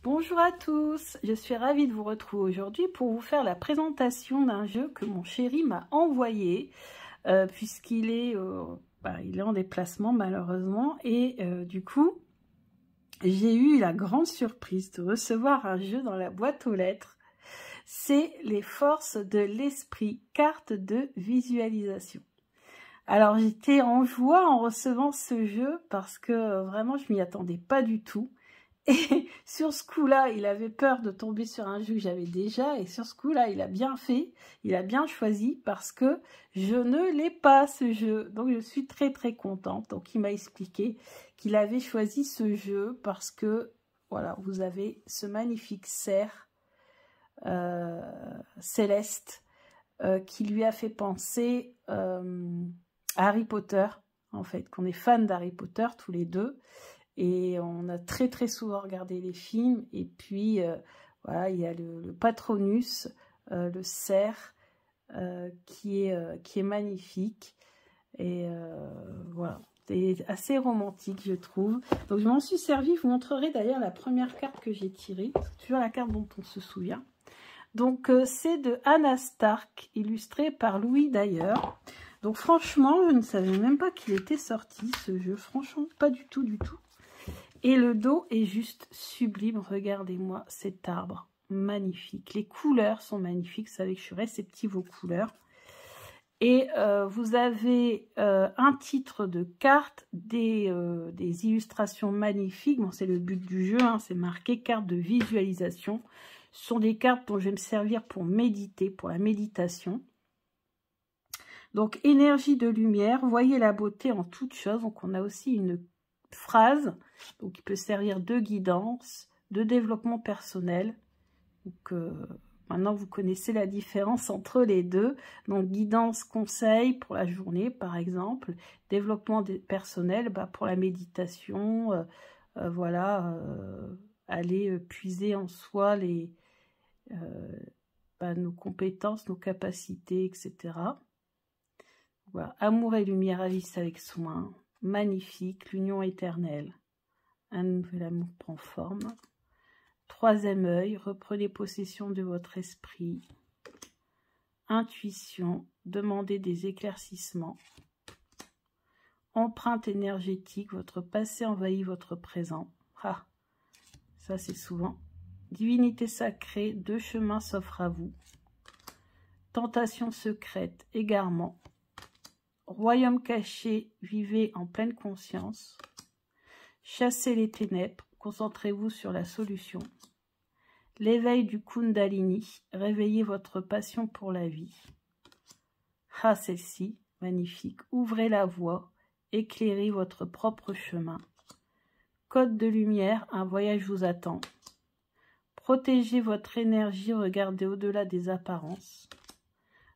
Bonjour à tous, je suis ravie de vous retrouver aujourd'hui pour vous faire la présentation d'un jeu que mon chéri m'a envoyé puisqu'il est, il est en déplacement malheureusement et du coup j'ai eu la grande surprise de recevoir un jeu dans la boîte aux lettres. C'est les forces de l'esprit, carte de visualisation. Alors j'étais en joie en recevant ce jeu parce que vraiment je m'y attendais pas du tout. Et sur ce coup-là, il avait peur de tomber sur un jeu que j'avais déjà. Et sur ce coup-là, il a bien fait, il a bien choisi parce que je ne l'ai pas, ce jeu. Donc, je suis très, très contente. Donc, il m'a expliqué qu'il avait choisi ce jeu parce que, voilà, vous avez ce magnifique cerf céleste qui lui a fait penser à Harry Potter, en fait, qu'on est fan d'Harry Potter tous les deux. Et on a très très souvent regardé les films. Et puis, voilà, il y a le Patronus, le cerf, qui est magnifique. Et voilà, c'est assez romantique, je trouve. Donc, je m'en suis servi. Je vous montrerai d'ailleurs la première carte que j'ai tirée. C'est toujours la carte dont on se souvient. Donc, c'est de Anna Stark, illustré par Louis d'ailleurs. Donc, franchement, je ne savais même pas qu'il était sorti, ce jeu. Franchement, pas du tout, du tout. Et le dos est juste sublime. Regardez-moi cet arbre magnifique. Les couleurs sont magnifiques. Vous savez que je suis réceptive aux couleurs. Et vous avez un titre de carte, des illustrations magnifiques. Bon, c'est le but du jeu, hein, c'est marqué carte de visualisation. Ce sont des cartes dont je vais me servir pour méditer, pour la méditation. Donc, énergie de lumière. Voyez la beauté en toutes choses. Donc, on a aussi une phrase, donc qui peut servir de guidance, de développement personnel. Donc maintenant vous connaissez la différence entre les deux. Donc guidance, conseil pour la journée par exemple, développement personnel pour la méditation, voilà, aller puiser en soi nos compétences, nos capacités, etc. Voilà, amour et lumière agissent avec soin. Magnifique, l'union éternelle. Un nouvel amour prend forme. Troisième œil, reprenez possession de votre esprit. Intuition, demandez des éclaircissements. Empreinte énergétique, votre passé envahit votre présent. Ah, ça c'est souvent. Divinité sacrée, deux chemins s'offrent à vous. Tentation secrète, égarement. Royaume caché, vivez en pleine conscience. Chassez les ténèbres, concentrez-vous sur la solution. L'éveil du Kundalini, réveillez votre passion pour la vie. Ah, celle-ci, magnifique. Ouvrez la voie, éclairez votre propre chemin. Code de lumière, un voyage vous attend. Protégez votre énergie, regardez au-delà des apparences.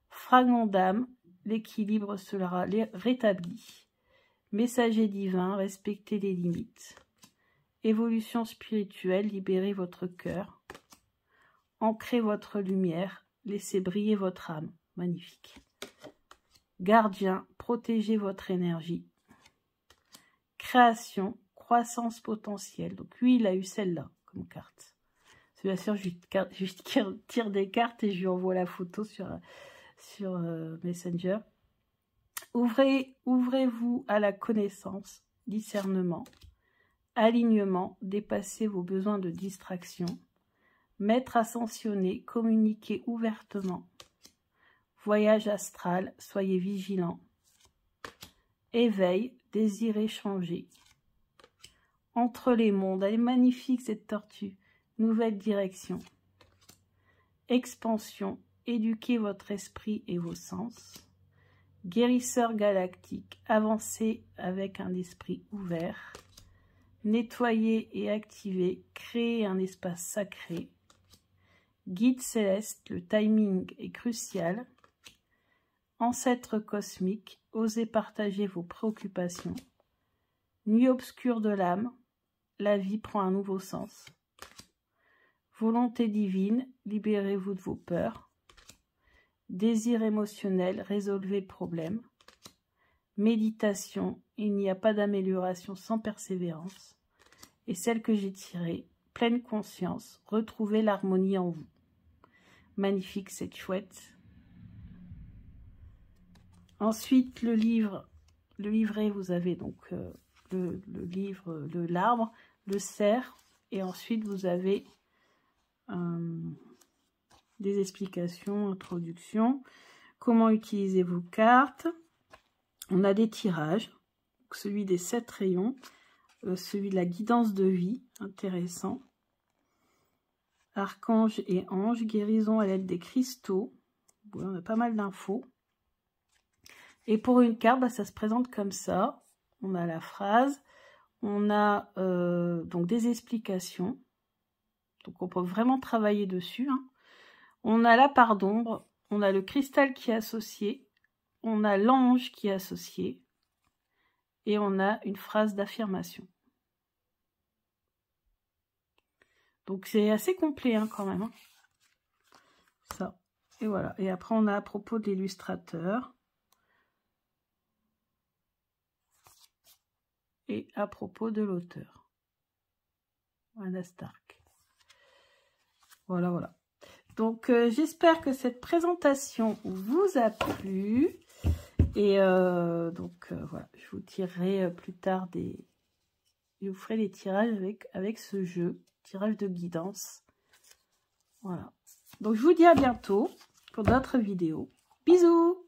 Fragment d'âme, l'équilibre sera rétabli. Messager divin, respectez les limites. Évolution spirituelle, libérez votre cœur. Ancrez votre lumière, laissez briller votre âme. Magnifique. Gardien, protégez votre énergie. Création, croissance potentielle. Donc lui, il a eu celle-là comme carte. Bien sûr, je tire des cartes et je lui envoie la photo sur Messenger. Ouvrez-vous à la connaissance, discernement, alignement, dépassez vos besoins de distraction, maître ascensionné, communiquez ouvertement, voyage astral, soyez vigilant, éveil, désirez changer, entre les mondes, elle est magnifique cette tortue, nouvelle direction, expansion, éduquez votre esprit et vos sens, guérisseur galactique, avancez avec un esprit ouvert, nettoyer et activer, créer un espace sacré, guide céleste, le timing est crucial, ancêtre cosmique, osez partager vos préoccupations, nuit obscure de l'âme, la vie prend un nouveau sens, volonté divine, libérez-vous de vos peurs, désir émotionnel, résolvez le problème. Méditation, il n'y a pas d'amélioration sans persévérance. Et celle que j'ai tirée, pleine conscience, retrouvez l'harmonie en vous. Magnifique, c'est chouette. Ensuite, le livret, vous avez donc le livre, l'arbre, le cerf, et ensuite vous avez des explications, introduction, comment utiliser vos cartes. On a des tirages, celui des 7 rayons, celui de la guidance de vie, intéressant. Archange et ange, guérison à l'aide des cristaux. Ouais, on a pas mal d'infos. Et pour une carte, bah, ça se présente comme ça. On a la phrase, on a donc des explications. Donc on peut vraiment travailler dessus. Hein. On a la part d'ombre, on a le cristal qui est associé, on a l'ange qui est associé, et on a une phrase d'affirmation. Donc c'est assez complet hein, quand même. Hein. Ça. Et voilà. Et après on a à propos de l'illustrateur. Et à propos de l'auteur. Anna Stark. Voilà, voilà. Donc j'espère que cette présentation vous a plu. Et voilà, je vous tirerai plus tard je vous ferai des tirages avec ce jeu. Tirage de guidance. Voilà. Donc je vous dis à bientôt pour d'autres vidéos. Bisous!